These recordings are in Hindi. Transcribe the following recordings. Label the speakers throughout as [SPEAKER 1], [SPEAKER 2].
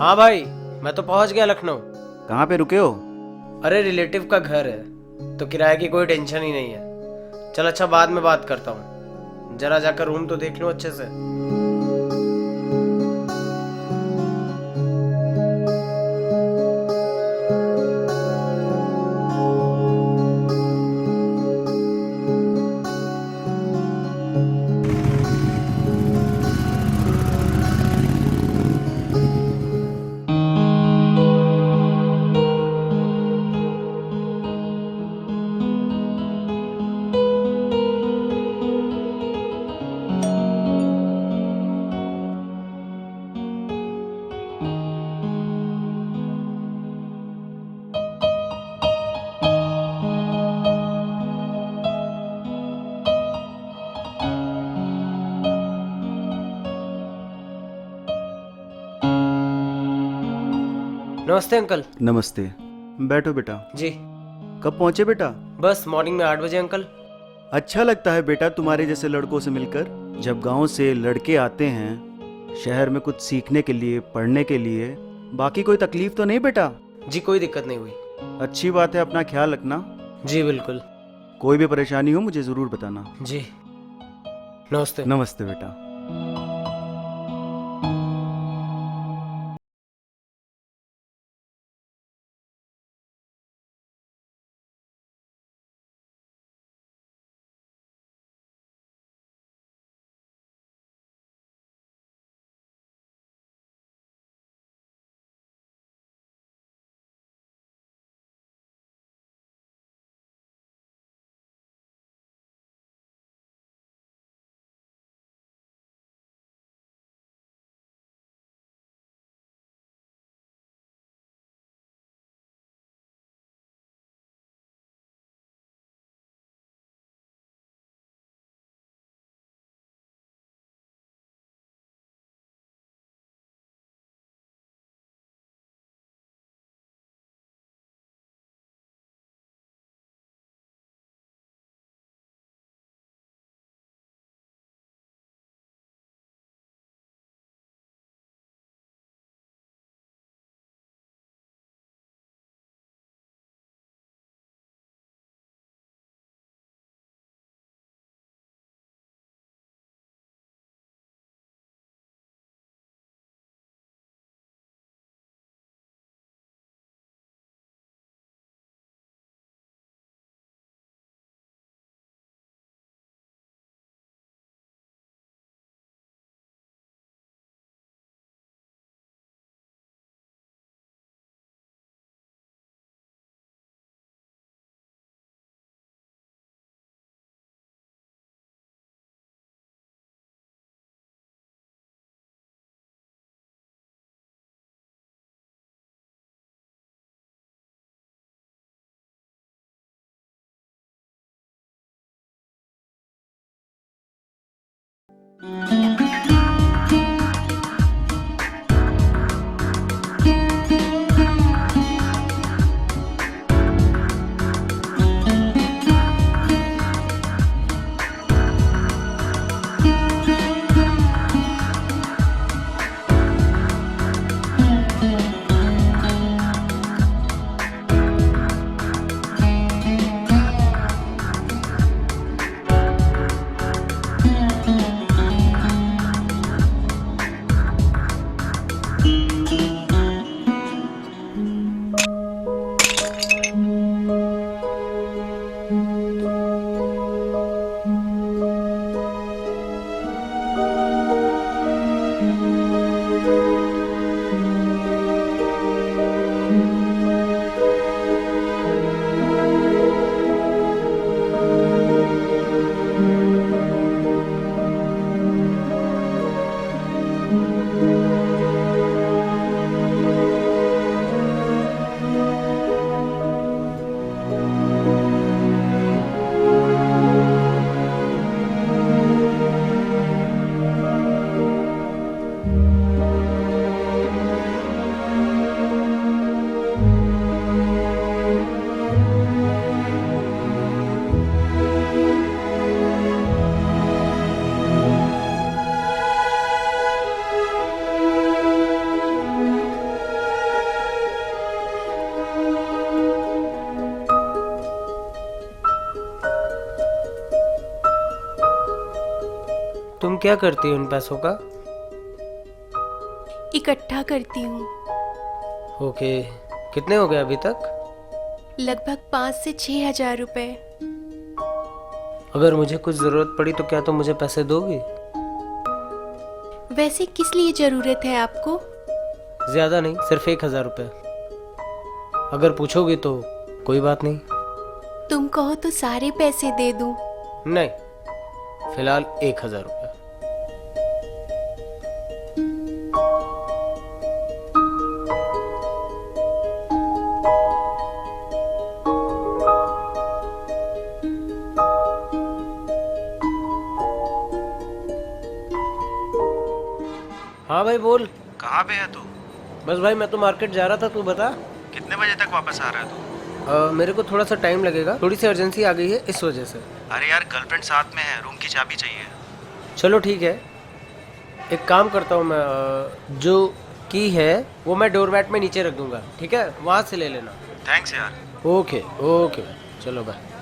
[SPEAKER 1] हाँ भाई, मैं तो पहुंच गया लखनऊ।
[SPEAKER 2] कहाँ पे रुके हो?
[SPEAKER 1] अरे रिलेटिव का घर है तो किराए की कोई टेंशन ही नहीं है। चल अच्छा, बाद में बात करता हूँ, जरा जाकर रूम तो देख लूँ अच्छे से। नमस्ते अंकल।
[SPEAKER 2] नमस्ते। बैठो बेटा।
[SPEAKER 1] जी।
[SPEAKER 2] कब पहुंचे बेटा?
[SPEAKER 1] बस मॉर्निंग में 8 बजे अंकल।
[SPEAKER 2] अच्छा लगता है बेटा तुम्हारे जैसे लड़कों से मिलकर। जब गांव से लड़के आते हैं शहर में कुछ सीखने के लिए, पढ़ने के लिए। बाकी कोई तकलीफ तो नहीं बेटा?
[SPEAKER 1] जी कोई दिक्कत नहीं हुई।
[SPEAKER 2] अच्छी बात है, अपना ख्याल रखना।
[SPEAKER 1] जी बिल्कुल।
[SPEAKER 2] कोई भी परेशानी हो मुझे ज़रूर बताना।
[SPEAKER 1] जी। नमस्ते।
[SPEAKER 2] नमस्ते बेटा।
[SPEAKER 1] क्या करती हो इन पैसों का?
[SPEAKER 3] इकट्ठा करती हूँ।
[SPEAKER 1] ओके, कितने हो गए अभी तक?
[SPEAKER 3] लगभग 5 से 6 हजार रुपए।
[SPEAKER 1] अगर मुझे कुछ जरूरत पड़ी तो क्या तुम मुझे पैसे दोगी?
[SPEAKER 3] वैसे किस लिए जरूरत है आपको?
[SPEAKER 1] ज्यादा नहीं, सिर्फ 1,000 रुपये। अगर पूछोगी तो कोई बात नहीं।
[SPEAKER 3] तुम कहो तो सारे पैसे दे दूं।
[SPEAKER 1] नहीं, फिलहाल 1,000 रुपये। हाँ भाई बोल।
[SPEAKER 2] कहाँ पे है तू?
[SPEAKER 1] बस भाई मैं तो मार्केट जा रहा था, तू बता।
[SPEAKER 2] कितने बजे तक वापस आ रहा है तू?
[SPEAKER 1] मेरे को थोड़ा सा टाइम लगेगा, थोड़ी सी अर्जेंसी आ गई है इस वजह से।
[SPEAKER 2] अरे यार, गर्लफ्रेंड साथ में है, रूम की चाबी चाहिए।
[SPEAKER 1] चलो ठीक है, एक काम करता हूँ मैं, जो की है वो मैं डोरमैट में नीचे रख दूंगा, ठीक है? वहाँ से ले लेना।
[SPEAKER 2] थैंक्स यार।
[SPEAKER 1] ओके ओके, चलो बाय।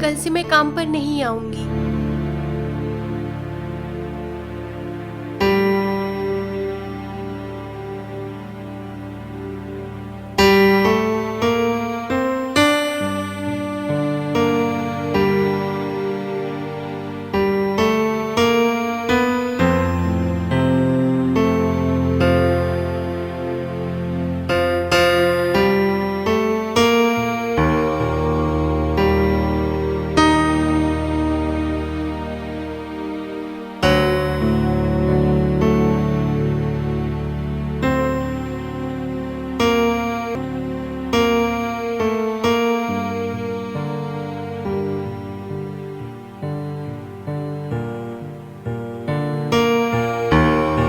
[SPEAKER 3] कल से मैं काम पर नहीं आऊंगी।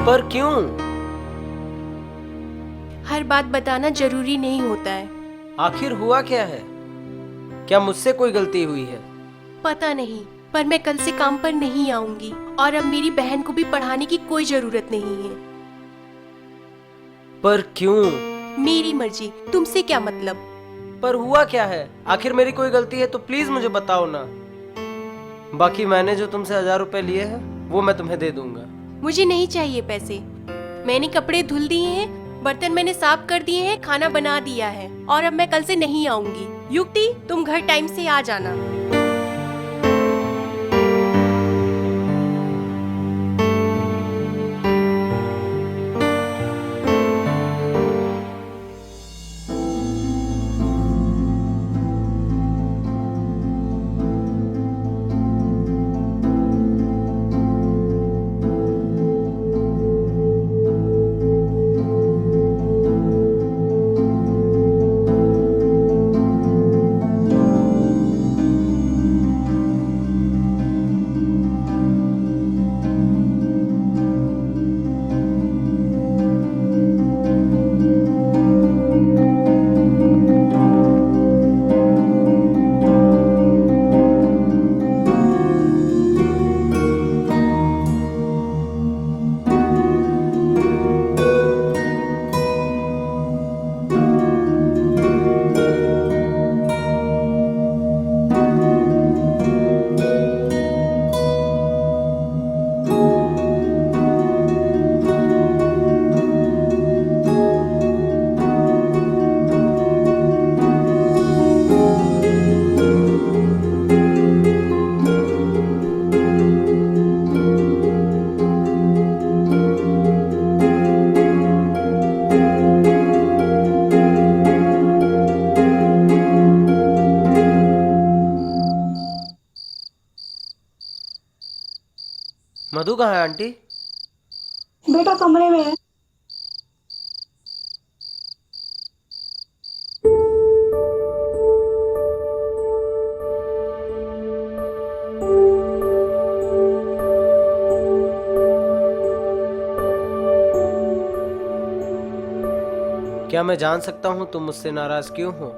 [SPEAKER 1] पर क्यों?
[SPEAKER 3] हर बात बताना जरूरी नहीं होता है।
[SPEAKER 1] आखिर हुआ क्या है? क्या मुझसे कोई गलती हुई है?
[SPEAKER 3] पता नहीं, पर मैं कल से काम पर नहीं आऊंगी और अब मेरी बहन को भी पढ़ाने की कोई जरूरत नहीं है।
[SPEAKER 1] पर क्यों?
[SPEAKER 3] मेरी मर्जी, तुमसे क्या मतलब?
[SPEAKER 1] पर हुआ क्या है? आखिर मेरी कोई गलती है तो प्लीज मुझे बताओ ना। बाकी मैंने जो तुमसे 1,000 रुपए लिए हैं वो मैं तुम्हें दे दूंगा।
[SPEAKER 3] मुझे नहीं चाहिए पैसे। मैंने कपड़े धुल दिए हैं, बर्तन मैंने साफ कर दिए हैं, खाना बना दिया है और अब मैं कल से नहीं आऊंगी। युक्ति, तुम घर टाइम से आ जाना।
[SPEAKER 1] मधु कहाँ है आंटी?
[SPEAKER 4] बेटा कमरे में है।
[SPEAKER 1] क्या मैं जान सकता हूँ तुम मुझसे नाराज क्यों हो?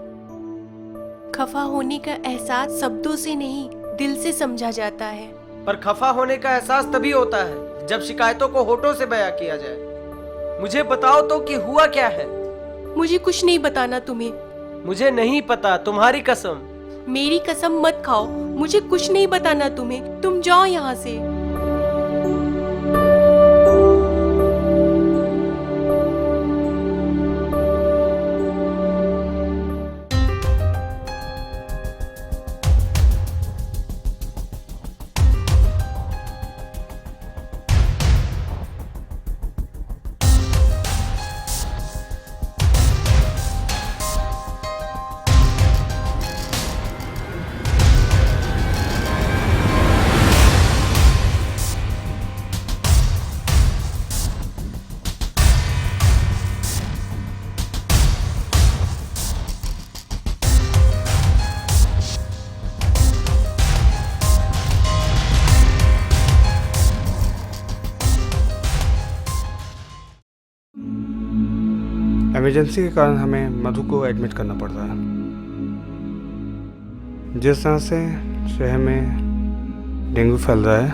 [SPEAKER 3] खफा होने का एहसास शब्दों से नहीं, दिल से समझा जाता है।
[SPEAKER 1] पर खफा होने का एहसास तभी होता है जब शिकायतों को होठों से बयां किया जाए। मुझे बताओ तो कि हुआ क्या है?
[SPEAKER 3] मुझे कुछ नहीं बताना तुम्हें।
[SPEAKER 1] मुझे नहीं पता, तुम्हारी कसम।
[SPEAKER 3] मेरी कसम मत खाओ, मुझे कुछ नहीं बताना तुम्हें। तुम जाओ यहाँ से।
[SPEAKER 5] इमरजेंसी के कारण हमें मधु को एडमिट करना पड़ रहा है। जिस तरह से शहर में डेंगू फैल रहा है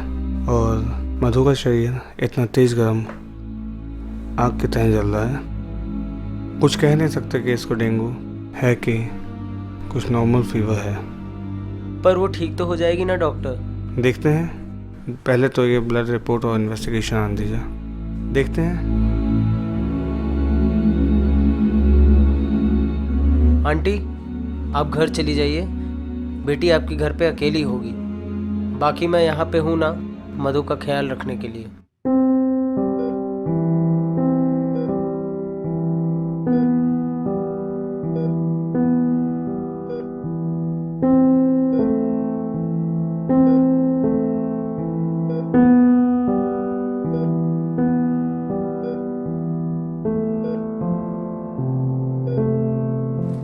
[SPEAKER 5] और मधु का शरीर इतना तेज गर्म आग की तरह जल रहा है, कुछ कह नहीं सकते कि इसको डेंगू है कि कुछ नॉर्मल फीवर है।
[SPEAKER 1] पर वो ठीक तो हो जाएगी ना डॉक्टर?
[SPEAKER 5] देखते हैं, पहले तो ये ब्लड रिपोर्ट और इन्वेस्टिगेशन आने दीजिए, देखते हैं।
[SPEAKER 1] आंटी, आप घर चली जाइए। बेटी आपकी घर पे अकेली होगी। बाकी मैं यहाँ पे हूँ ना, मधु का ख्याल रखने के लिए।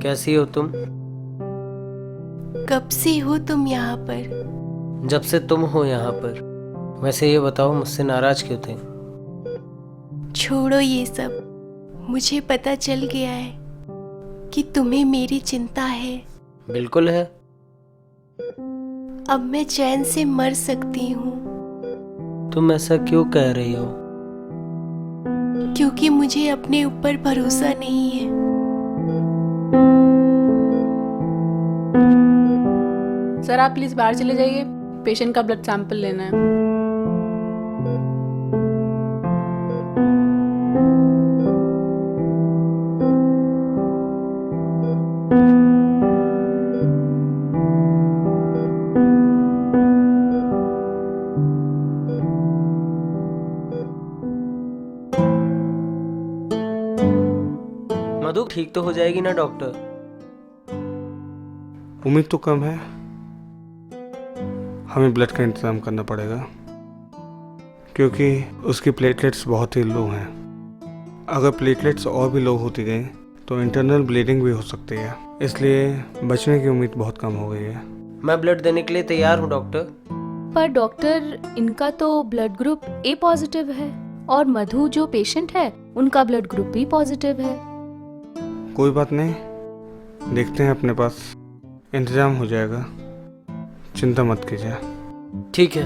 [SPEAKER 1] कैसी हो तुम?
[SPEAKER 3] कब से हो तुम यहाँ पर?
[SPEAKER 1] जब से तुम हो यहाँ पर। वैसे ये बताओ, मुझसे नाराज क्यों थे?
[SPEAKER 3] छोड़ो ये सब। मुझे पता चल गया है कि तुम्हें मेरी चिंता है।
[SPEAKER 1] बिल्कुल है।
[SPEAKER 3] अब मैं चैन से मर सकती हूँ।
[SPEAKER 1] तुम ऐसा क्यों कह रही हो?
[SPEAKER 3] क्योंकि मुझे अपने ऊपर भरोसा नहीं है।
[SPEAKER 6] सर, आप प्लीज बाहर चले जाइए, पेशेंट का ब्लड सैंपल लेना है।
[SPEAKER 1] मधु ठीक तो हो जाएगी ना डॉक्टर?
[SPEAKER 5] उम्मीद तो कम है, हमें ब्लड का इंतज़ाम करना पड़ेगा क्योंकि उसकी प्लेटलेट्स बहुत ही लो हैं। अगर प्लेटलेट्स और भी लो होती गई तो इंटरनल ब्लीडिंग भी हो सकती है, इसलिए बचने की उम्मीद बहुत कम हो गई है।
[SPEAKER 1] मैं ब्लड देने के लिए तैयार हूँ डॉक्टर।
[SPEAKER 6] पर डॉक्टर, इनका तो ब्लड ग्रुप ए पॉजिटिव है और मधु जो पेशेंट है उनका ब्लड ग्रुप भी पॉजिटिव है।
[SPEAKER 5] कोई बात नहीं, देखते हैं, अपने पास इंतजाम हो जाएगा, चिंता मत कीजिए।
[SPEAKER 1] ठीक है।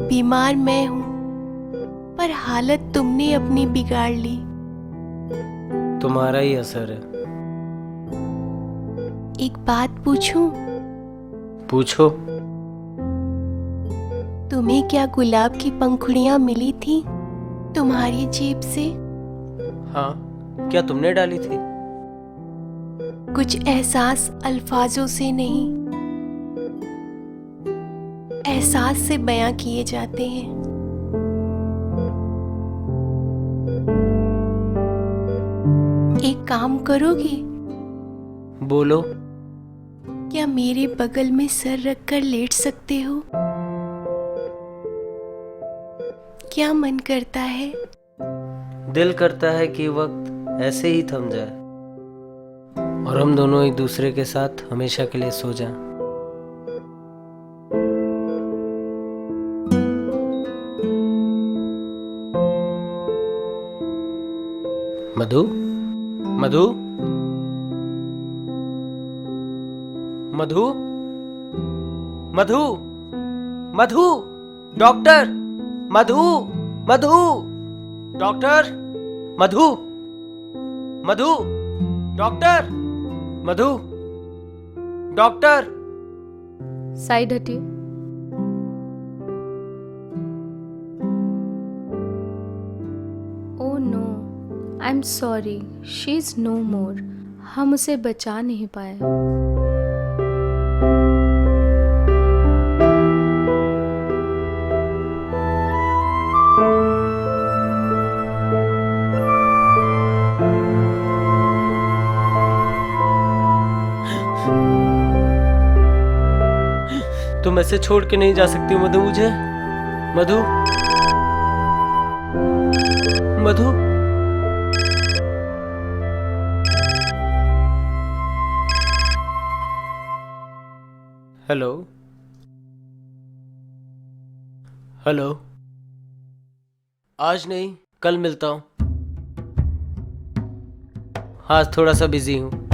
[SPEAKER 3] बीमार मैं हूँ पर हालत तुमने अपनी बिगाड़ ली।
[SPEAKER 1] तुम्हारा ही असर है।
[SPEAKER 3] एक बात पूछूं?
[SPEAKER 1] पूछो।
[SPEAKER 3] तुम्हें क्या गुलाब की पंखुड़ियां मिली थी तुम्हारी जेब से?
[SPEAKER 1] हाँ, क्या तुमने डाली थी?
[SPEAKER 3] कुछ एहसास अल्फाजों से नहीं, एहसास से बयां किए जाते हैं। एक काम करोगे?
[SPEAKER 1] बोलो।
[SPEAKER 3] क्या मेरे बगल में सर रखकर लेट सकते हो? क्या मन करता है?
[SPEAKER 1] दिल करता है कि वक्त ऐसे ही थम जाए और हम दोनों एक दूसरे के साथ हमेशा के लिए सो जाएं। Madhu, Madhu, Madhu, Madhu, Madhu, doctor, Madhu, Madhu, doctor, Madhu, Madhu, doctor, Madhu, doctor.
[SPEAKER 6] Side हटिए। Oh no, I am sorry, she is no more. हम उसे बचा नहीं पाए।
[SPEAKER 1] तुम ऐसे छोड़ के नहीं जा सकती मधु मुझे। मधु, मधु, हेलो, हेलो। आज नहीं, कल मिलता हूँ। हाँ, थोड़ा सा बिजी हूँ।